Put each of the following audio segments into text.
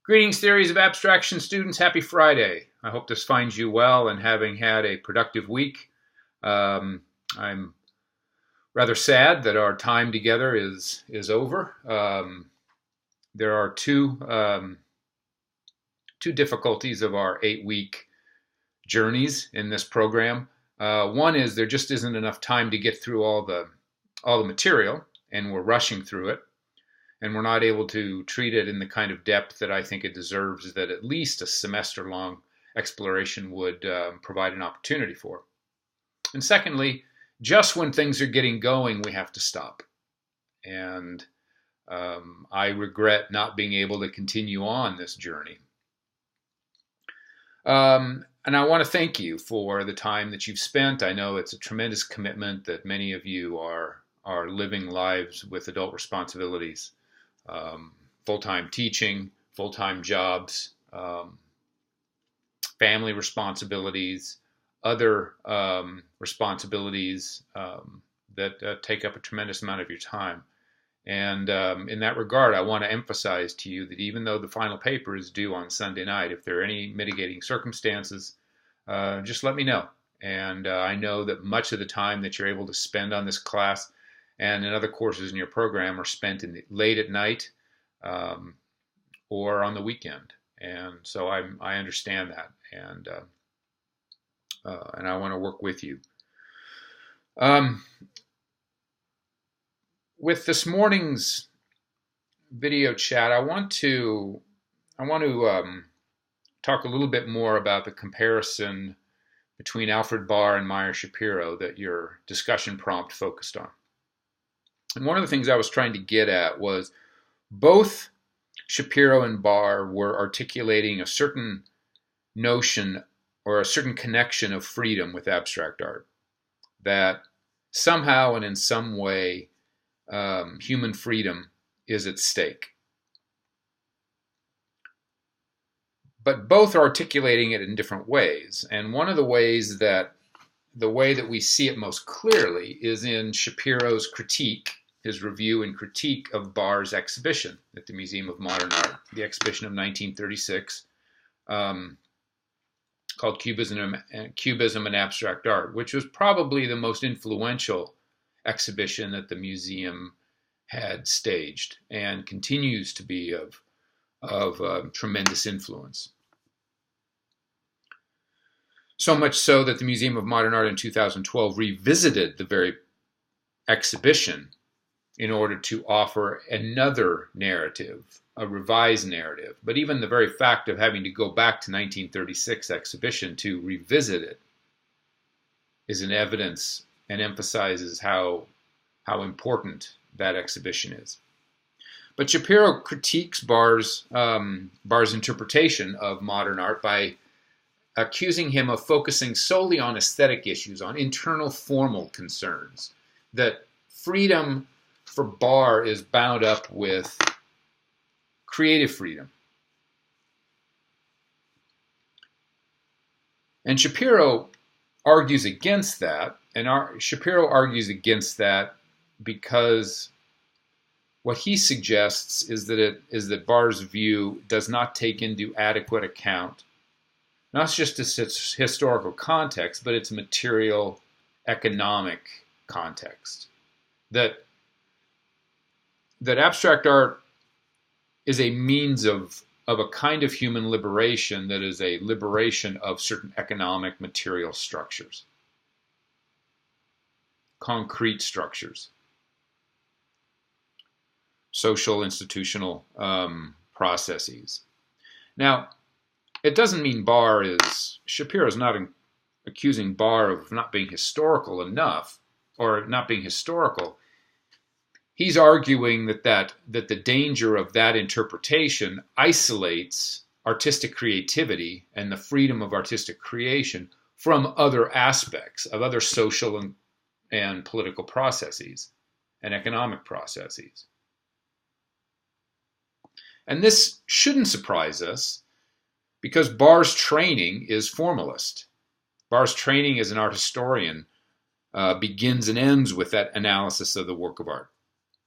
Greetings, Theories of Abstraction students. Happy Friday. I hope this finds you well and having had a productive week. I'm rather sad that our time together is over. There are two difficulties of our 8-week journeys in this program. One is there just isn't enough time to get through all the material, and we're rushing through it. And we're not able to treat it in the kind of depth that I think it deserves, that at least a semester-long exploration would provide an opportunity for. And secondly, just when things are getting going, we have to stop. And I regret not being able to continue on this journey. And I want to thank you for the time that you've spent. I know it's a tremendous commitment that many of you are living lives with adult responsibilities. Full-time teaching, full-time jobs, family responsibilities, other responsibilities that take up a tremendous amount of your time. And in that regard, I want to emphasize to you that even though the final paper is due on Sunday night, if there are any mitigating circumstances, just let me know. And I know that much of the time that you're able to spend on this class and in other courses in your program are spent late at night or on the weekend. And so I understand that, and I want to work with you. With this morning's video chat, I want to talk a little bit more about the comparison between Alfred Barr and Meyer Shapiro that your discussion prompt focused on. And one of the things I was trying to get at was both Shapiro and Barr were articulating a certain notion or a certain connection of freedom with abstract art, that somehow and in some way human freedom is at stake. But both are articulating it in different ways. And one of the ways that we see it most clearly is in Shapiro's critique, his review and critique of Barr's exhibition at the Museum of Modern Art, the exhibition of 1936, called Cubism and Abstract Art, which was probably the most influential exhibition that the museum had staged and continues to be of tremendous influence. So much so that the Museum of Modern Art in 2012 revisited the very exhibition in order to offer another narrative, a revised narrative. But even the very fact of having to go back to 1936 exhibition to revisit it is an evidence and emphasizes how important that exhibition is. But Shapiro critiques Barr's interpretation of modern art by accusing him of focusing solely on aesthetic issues, on internal formal concerns, that freedom for Barr is bound up with creative freedom. And Shapiro argues against that, and Shapiro argues against that because what he suggests is that Barr's view does not take into adequate account not just its historical context, but its material economic context. That abstract art is a means of a kind of human liberation that is a liberation of certain economic material structures, concrete structures, social institutional processes. Now, it doesn't mean Shapiro's not accusing Barr of not being historical enough or not being historical. He's arguing that the danger of that interpretation isolates artistic creativity and the freedom of artistic creation from other aspects of other social and political processes and economic processes. And this shouldn't surprise us because Barr's training is formalist. Barr's training as an art historian begins and ends with that analysis of the work of art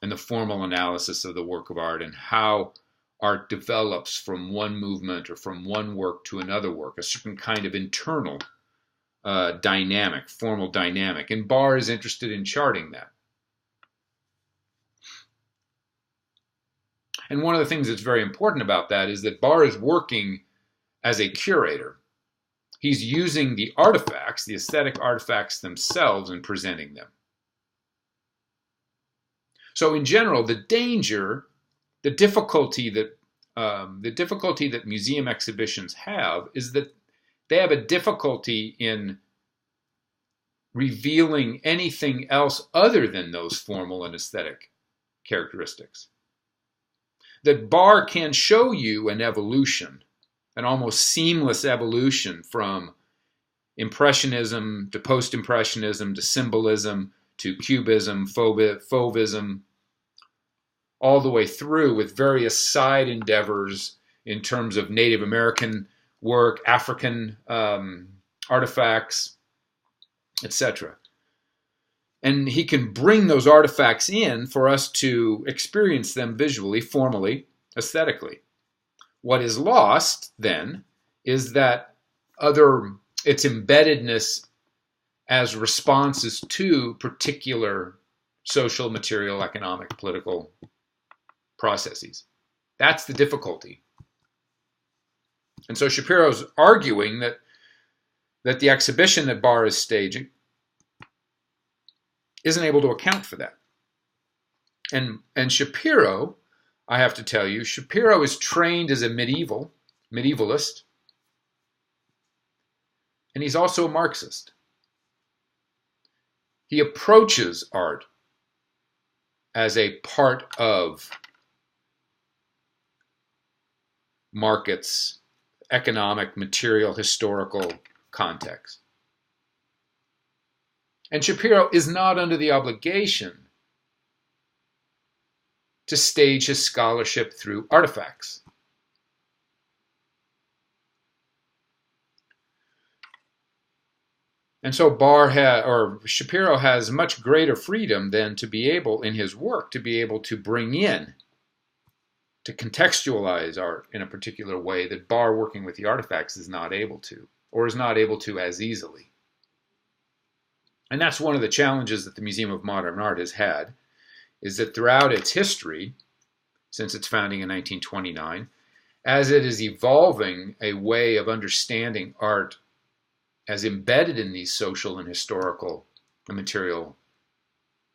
and the formal analysis of the work of art and how art develops from one movement or from one work to another work, a certain kind of internal dynamic, formal dynamic. And Barr is interested in charting that. And one of the things that's very important about that is that Barr is working as a curator. He's using the artifacts, the aesthetic artifacts themselves, and presenting them. So in general, the difficulty that museum exhibitions have is that they have a difficulty in revealing anything else other than those formal and aesthetic characteristics. That Barr can show you an evolution, an almost seamless evolution from Impressionism to Post-Impressionism to Symbolism to Cubism, Fauvism, all the way through with various side endeavors in terms of Native American work, African artifacts, etc. And he can bring those artifacts in for us to experience them visually, formally, aesthetically. What is lost, then, is that its embeddedness as responses to particular social, material, economic, political processes. That's the difficulty. And so Shapiro's arguing that the exhibition that Barr is staging isn't able to account for that. And Shapiro, I have to tell you, Shapiro is trained as a medievalist, and he's also a Marxist. He approaches art as a part of markets, economic, material, historical context. And Shapiro is not under the obligation to stage his scholarship through artifacts. And so Shapiro has much greater freedom than to be able, in his work, to be able to bring in, to contextualize art in a particular way that Barr, working with the artifacts, is not able to, or is not able to as easily. And that's one of the challenges that the Museum of Modern Art has had, is that throughout its history, since its founding in 1929, as it is evolving a way of understanding art as embedded in these social and historical and material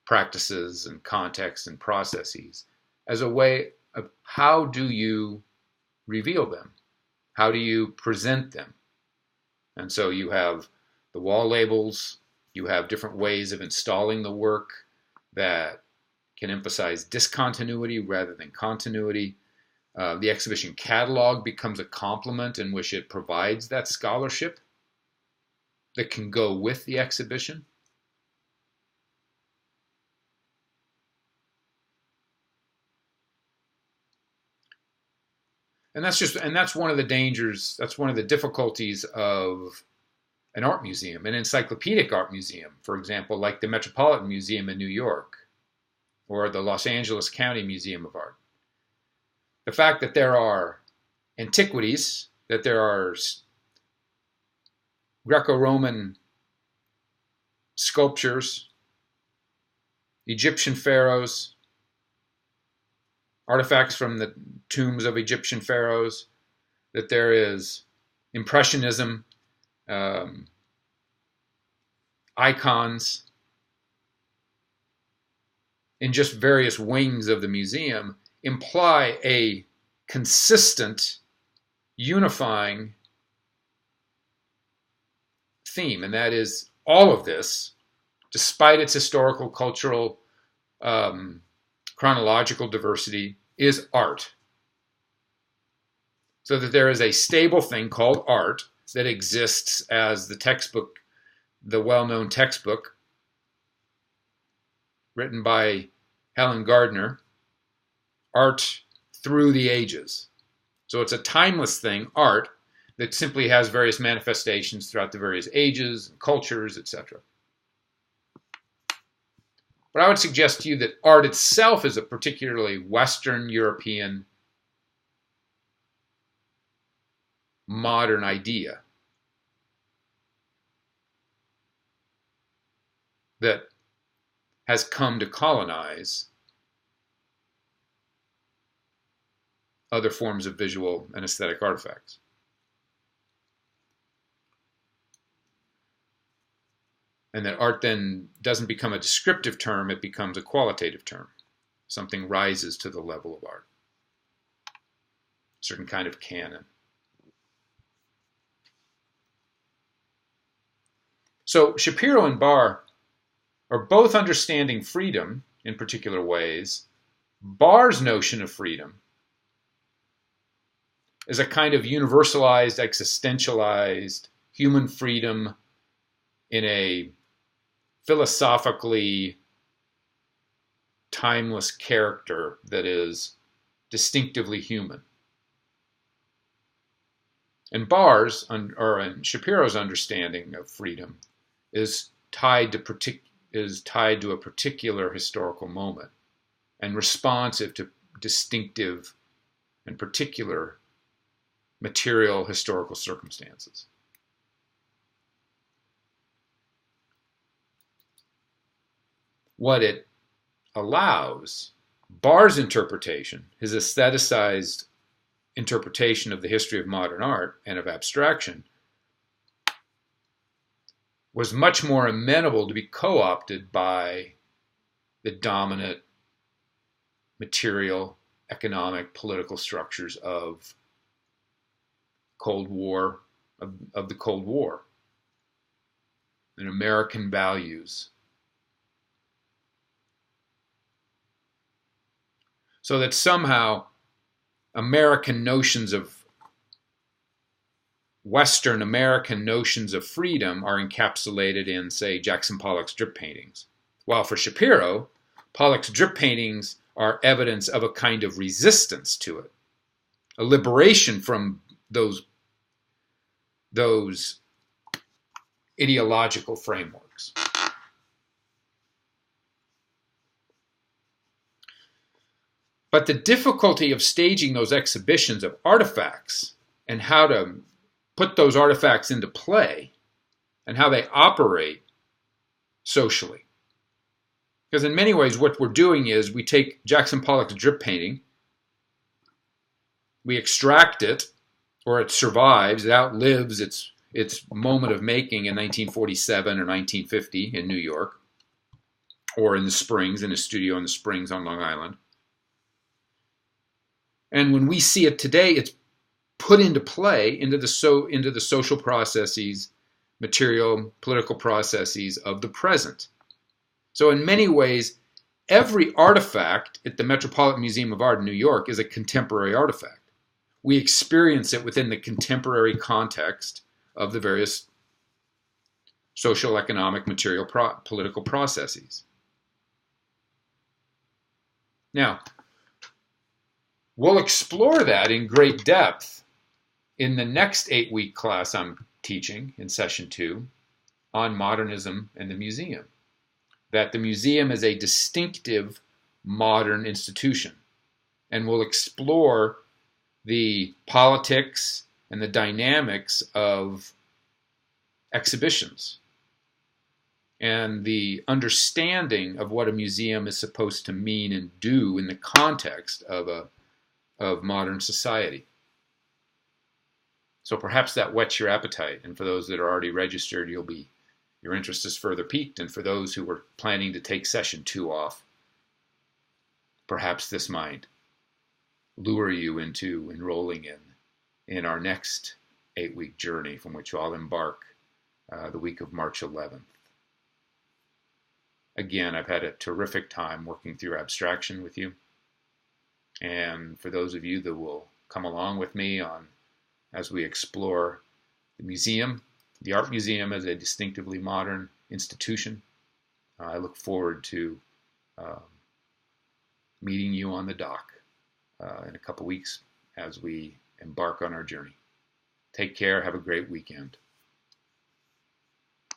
practices and contexts and processes, as a way of how do you reveal them? How do you present them? And so you have the wall labels, you have different ways of installing the work that can emphasize discontinuity rather than continuity. The exhibition catalog becomes a complement in which it provides that scholarship that can go with the exhibition. And that's one of the dangers, that's one of the difficulties of an art museum, an encyclopedic art museum, for example, like the Metropolitan Museum in New York or the Los Angeles County Museum of Art. The fact that there are antiquities, that there are Greco-Roman sculptures, Egyptian pharaohs, artifacts from the tombs of Egyptian pharaohs, that there is Impressionism, icons in just various wings of the museum, imply a consistent, unifying theme, and that is all of this, despite its historical, cultural, chronological diversity, is art. So that there is a stable thing called art that exists as the textbook, the well-known textbook written by Helen Gardner, Art Through the Ages. So it's a timeless thing, art, that simply has various manifestations throughout the various ages, cultures, etc. But I would suggest to you that art itself is a particularly Western European modern idea that has come to colonize other forms of visual and aesthetic artifacts. And that art then doesn't become a descriptive term, it becomes a qualitative term. Something rises to the level of art. A certain kind of canon. So Shapiro and Barr are both understanding freedom in particular ways. Barr's notion of freedom is a kind of universalized, existentialized human freedom in a philosophically timeless character that is distinctively human. And Shapiro's understanding of freedom is tied to a particular historical moment and responsive to distinctive and particular material historical circumstances. What it allows, Barr's interpretation, his aestheticized interpretation of the history of modern art and of abstraction, was much more amenable to be co-opted by the dominant material, economic, political structures of Cold War, of the Cold War, and American values. So that somehow American notions of Western American notions of freedom are encapsulated in, say, Jackson Pollock's drip paintings. While for Shapiro, Pollock's drip paintings are evidence of a kind of resistance to it, a liberation from those ideological frameworks. But the difficulty of staging those exhibitions of artifacts and how to put those artifacts into play and how they operate socially. Because in many ways what we're doing is we take Jackson Pollock's drip painting, we extract it, or it survives, it outlives its moment of making in 1947 or 1950 in New York, or in the Springs, in a studio in the Springs on Long Island. And when we see it today, it's put into play into the social processes, material, political processes of the present. So in many ways, every artifact at the Metropolitan Museum of Art in New York is a contemporary artifact. We experience it within the contemporary context of the various social, economic, material, political processes. Now, we'll explore that in great depth in the next 8-week class I'm teaching in session 2 on modernism and the museum. That the museum is a distinctive modern institution. And we'll explore the politics and the dynamics of exhibitions and the understanding of what a museum is supposed to mean and do in the context of modern society. So perhaps that whets your appetite, and for those that are already registered, your interest is further piqued, and for those who were planning to take session 2 off, perhaps this might lure you into enrolling in our next 8-week journey, from which I'll embark the week of March 11th. Again, I've had a terrific time working through abstraction with you. And for those of you that will come along with me as we explore the museum, the Art Museum as a distinctively modern institution, I look forward to meeting you on the dock in a couple weeks as we embark on our journey. Take care. Have a great weekend.